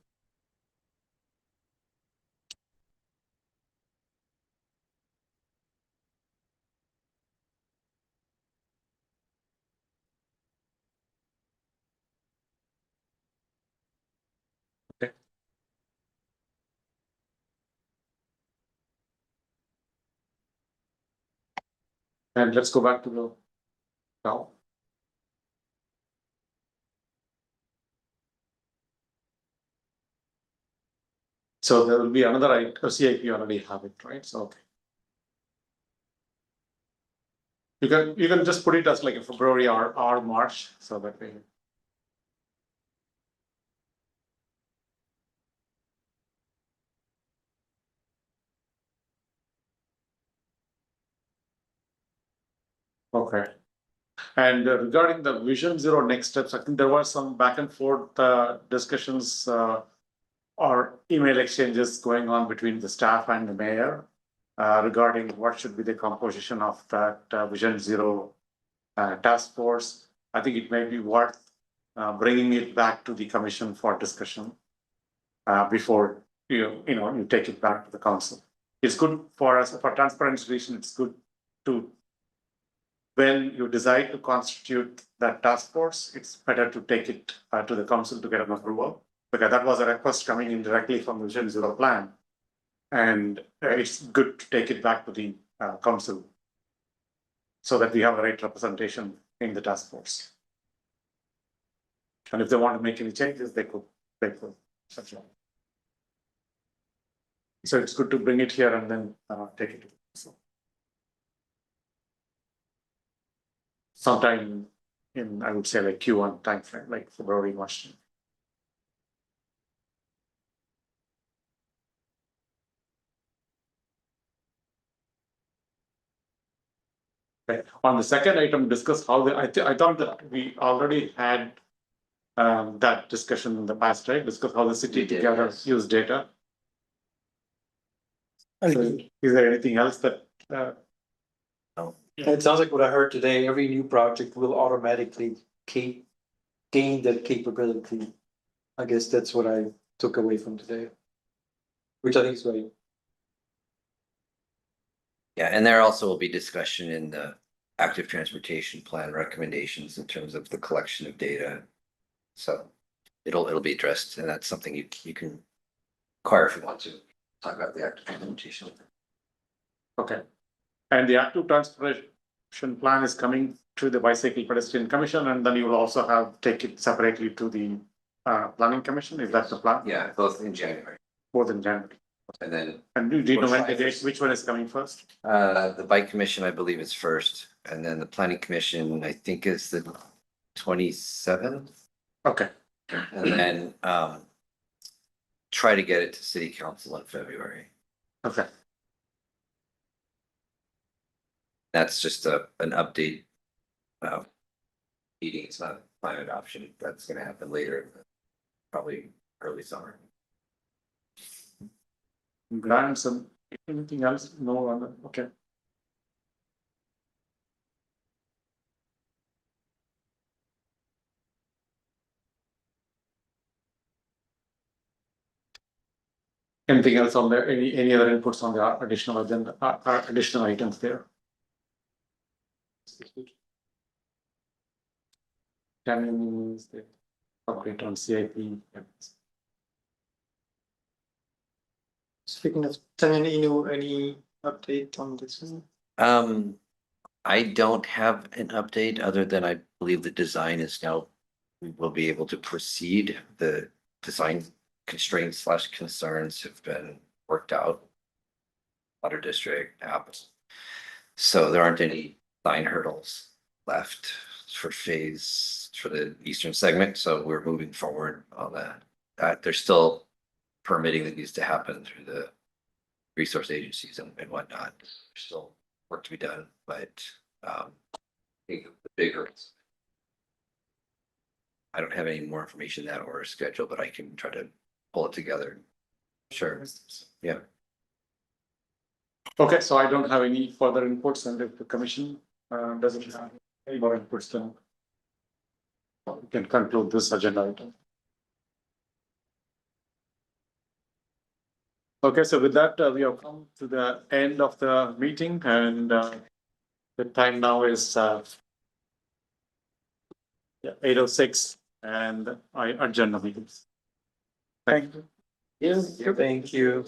And let's go back to the now. So there will be another CIP, you already have it, right? So okay. You can just put it as like a February or March, so that way. Okay. And regarding the Vision Zero next steps, I think there was some back and forth discussions or email exchanges going on between the staff and the mayor regarding what should be the composition of that Vision Zero task force. I think it may be worth bringing it back to the commission for discussion before you take it back to the council. It's good for us, for transparency reason, it's good to, when you decide to constitute that task force, it's better to take it to the council to get an approval, because that was a request coming in directly from Vision Zero plan. And it's good to take it back to the council so that we have the right representation in the task force. And if they want to make any changes, they could. So it's good to bring it here and then take it to the council. Sometime in, I would say, like Q1 timeframe, like February, March. Okay. On the second item, discuss how I thought that we already had that discussion in the past, right? Discuss how the city We did, together yes. use data. I'll So do. is there anything else that, It sounds like what I heard today, every new project will automatically gain that capability. I guess that's what I took away from today. Which I think is great. Yeah, and there also will be discussion in the active transportation plan recommendations in terms of the collection of data. So it'll be addressed, and that's something you can inquire if you want to talk about the active transportation. okay. And the active transportation plan is coming to the Bicycle Pedestrian Commission, and then you will also take it separately to the planning commission. Is that the plan? Yeah, both in January, More than January. and then And do you know We'll when try the date, first. which one is coming first? the bike commission, I believe, is first, and then the planning commission, I think, is the 27th. Okay, And then try to get it to city council in February. okay, That's just an update. Meeting, it's not plan adoption, that's gonna happen later, probably early summer. grants and anything else? No, okay. Anything else on there? Any other inputs on the additional agenda, additional items there? Can is the update on CIP? Speaking of Tanyan Inu, any update on this one? I don't have an update other than I believe the design is now, we will be able to proceed. The design constraints / concerns have been worked out. Water district apps. So there aren't any design hurdles left for the eastern segment, so we're moving forward on that. There's still permitting that needs to happen through the resource agencies and whatnot. There's still work to be done, but I think the bigger. I don't have any more information than that or a schedule, but I can try to pull it together. Sure, yeah. Okay, so I don't have any further inputs, and if the commission doesn't have any more inputs, then we can conclude this agenda item. Okay, so with that, we have come to the end of the meeting, and the time now is 8:06, and I adjourn the meetings. Thank you. Thank you.